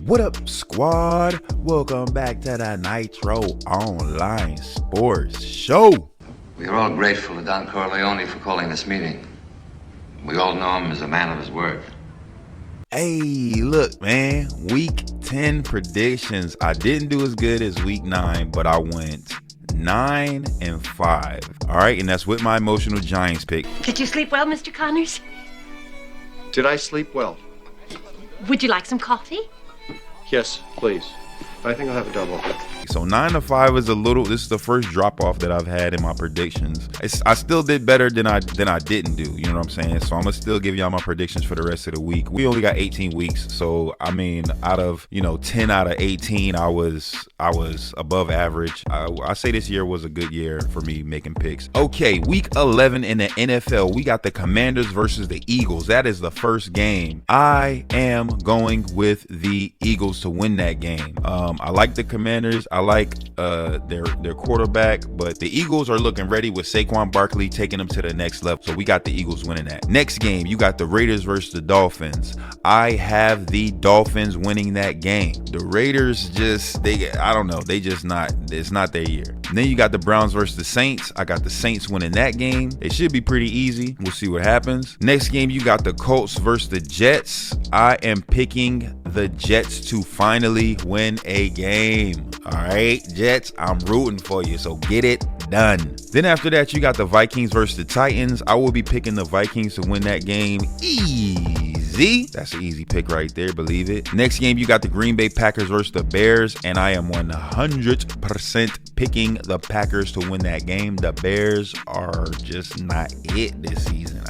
What up, squad? Welcome back to the Nitro Online Sports Show. We are all grateful to Don Corleone for calling this meeting. We all know him as a man of his word. Hey, look, man. Week 10 predictions. I didn't do as good as week 9, but I went 9-5. All right, and that's with my emotional Giants pick. Did you sleep well, Mr. Connors? Did I sleep well? Would you like some coffee? Yes, please. I think I'll have a double. So 9-5 is this is the first drop off that I've had in my predictions. I still did better than I didn't do. You know what I'm saying? So I'm gonna still give y'all my predictions for the rest of the week. We only got 18 weeks, so I mean, out of 10 out of 18, I was above average. I say this year was a good year for me making picks. Okay, week 11 in the NFL, we got the Commanders versus the Eagles. That is the first game. I am going with the Eagles to win that game. I like the Commanders. I like their quarterback, but the Eagles are looking ready with Saquon Barkley taking them to the next level. So we got the Eagles winning that. Next game, you got the Raiders versus the Dolphins. I have the Dolphins winning that game. The Raiders it's not their year. And then you got the Browns versus the Saints. I got the Saints winning that game. It should be pretty easy. We'll see what happens. Next game, you got the Colts versus the Jets. I am picking the Jets to finally win a game. All right, Jets, I'm rooting for you, so get it done. Then after that, you got the Vikings versus the Titans. I will be picking the Vikings to win that game. Easy. That's an easy pick right there, believe it. Next game, you got the Green Bay Packers versus the Bears, and I am 100% picking the Packers to win that game. The Bears are just not it this season.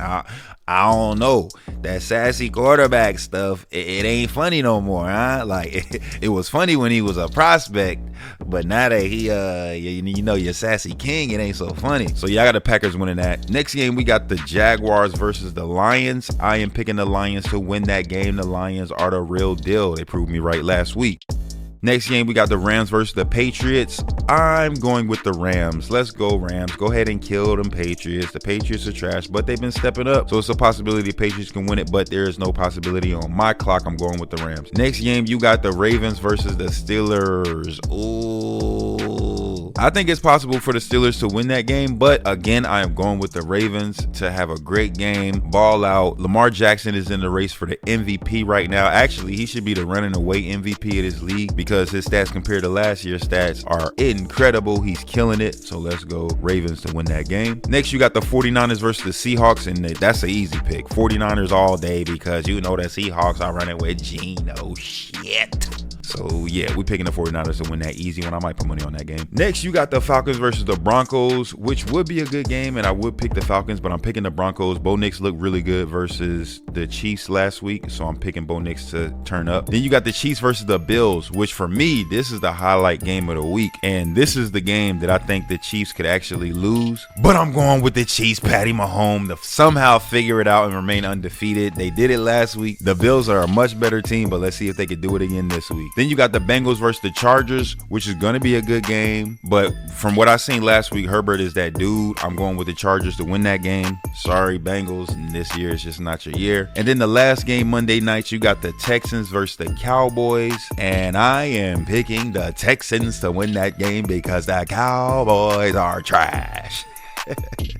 I don't know. That sassy quarterback stuff, it ain't funny no more, huh? Like, it was funny when he was a prospect, but now that he, your sassy king, it ain't so funny. So, yeah, I got the Packers winning that. Next game, we got the Jaguars versus the Lions. I am picking the Lions to win that game. The Lions are the real deal. They proved me right last week. Next game, we got the Rams versus the Patriots. I'm going with the Rams. Let's go, Rams. Go ahead and kill them Patriots. The Patriots are trash, but they've been stepping up. So it's a possibility the Patriots can win it, but there is no possibility on my clock. I'm going with the Rams. Next game, you got the Ravens versus the Steelers. Ooh. I think it's possible for the Steelers to win that game, but again, I am going with the Ravens to have a great game, ball out. Lamar Jackson is in the race for the MVP right now. Actually, he should be the running away MVP of this league because his stats compared to last year's stats are incredible. He's killing it. So let's go Ravens to win that game. Next, you got the 49ers versus the Seahawks, and that's an easy pick. 49ers all day because you know the Seahawks are running with Geno. Shit. So, yeah, we're picking the 49ers to win that easy one. I might put money on that game. Next, you got the Falcons versus the Broncos, which would be a good game, and I would pick the Falcons, but I'm picking the Broncos. Bo Nix looked really good versus the Chiefs last week, so I'm picking Bo Nix to turn up. Then you got the Chiefs versus the Bills, which for me, this is the highlight game of the week, and this is the game that I think the Chiefs could actually lose, but I'm going with the Chiefs. Patty Mahomes to somehow figure it out and remain undefeated. They did it last week. The Bills are a much better team, but let's see if they could do it again this week. Then you got the Bengals versus the Chargers, which is going to be a good game. But from what I seen last week, Herbert is that dude. I'm going with the Chargers to win that game. Sorry, Bengals. This year is just not your year. And then the last game, Monday night, you got the Texans versus the Cowboys. And I am picking the Texans to win that game because the Cowboys are trash.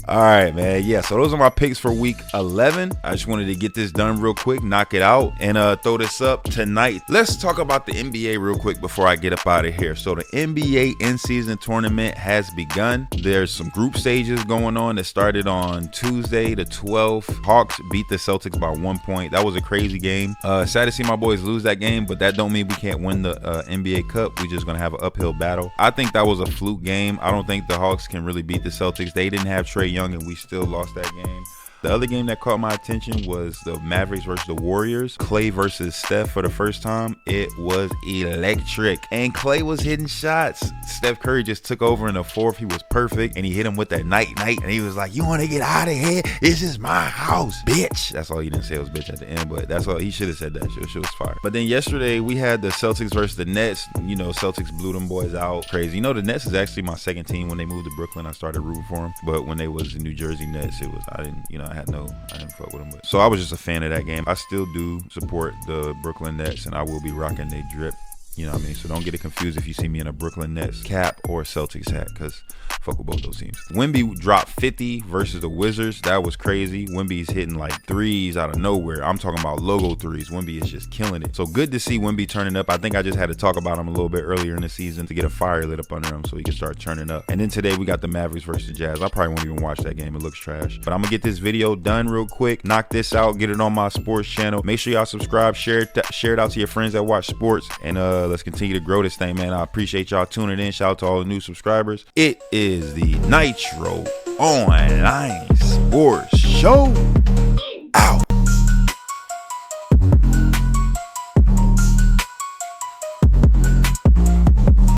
All right, man. Yeah, so those are my picks for week 11. I just wanted to get this done real quick, knock it out, and throw this up tonight. Let's talk about the NBA real quick before I get up out of here. So the NBA in-season tournament has begun. There's some group stages going on that started on Tuesday the 12th. Hawks beat the Celtics by 1 point. That was a crazy game. Sad to see my boys lose that game, but that don't mean we can't win the NBA Cup. We just gonna have an uphill battle. I think that was a fluke game. I don't think the Hawks can really beat the Celtics. They didn't have Trae Young, and we still lost that game. The other game that caught my attention was the Mavericks versus the Warriors. Clay versus Steph for the first time. It was electric. And Clay was hitting shots. Steph Curry just took over in the fourth. He was perfect. And he hit him with that night. And he was like, you want to get out of here? This is my house, bitch. That's all he didn't say was bitch at the end. But that's all. He should have said that. Shit was fire. But then yesterday, we had the Celtics versus the Nets. You know, Celtics blew them boys out. Crazy. You know, the Nets is actually my second team. When they moved to Brooklyn, I started rooting for them. But when they was the New Jersey Nets, it was, I I didn't fuck with him. But so I was just a fan of that game. I still do support the Brooklyn Nets, and I will be rocking their drip. You know what I mean? So don't get it confused if you see me in a Brooklyn Nets cap or a Celtics hat, because fuck with both those teams. Wemby dropped 50 versus the Wizards. That was crazy. Wemby's hitting like threes out of nowhere. I'm talking about logo threes. Wemby is just killing it. So good to see Wemby turning up. I think I just had to talk about him a little bit earlier in the season to get a fire lit up under him so he can start turning up. And then today we got the Mavericks versus the Jazz. I probably won't even watch that game. It looks trash. But I'm gonna get this video done real quick. Knock this out. Get it on my sports channel. Make sure y'all subscribe. Share it out to your friends that watch sports. And let's continue to grow this thing, man. I appreciate y'all tuning in. Shout out to all the new subscribers. It is the Nitro Online Sports Show. Out.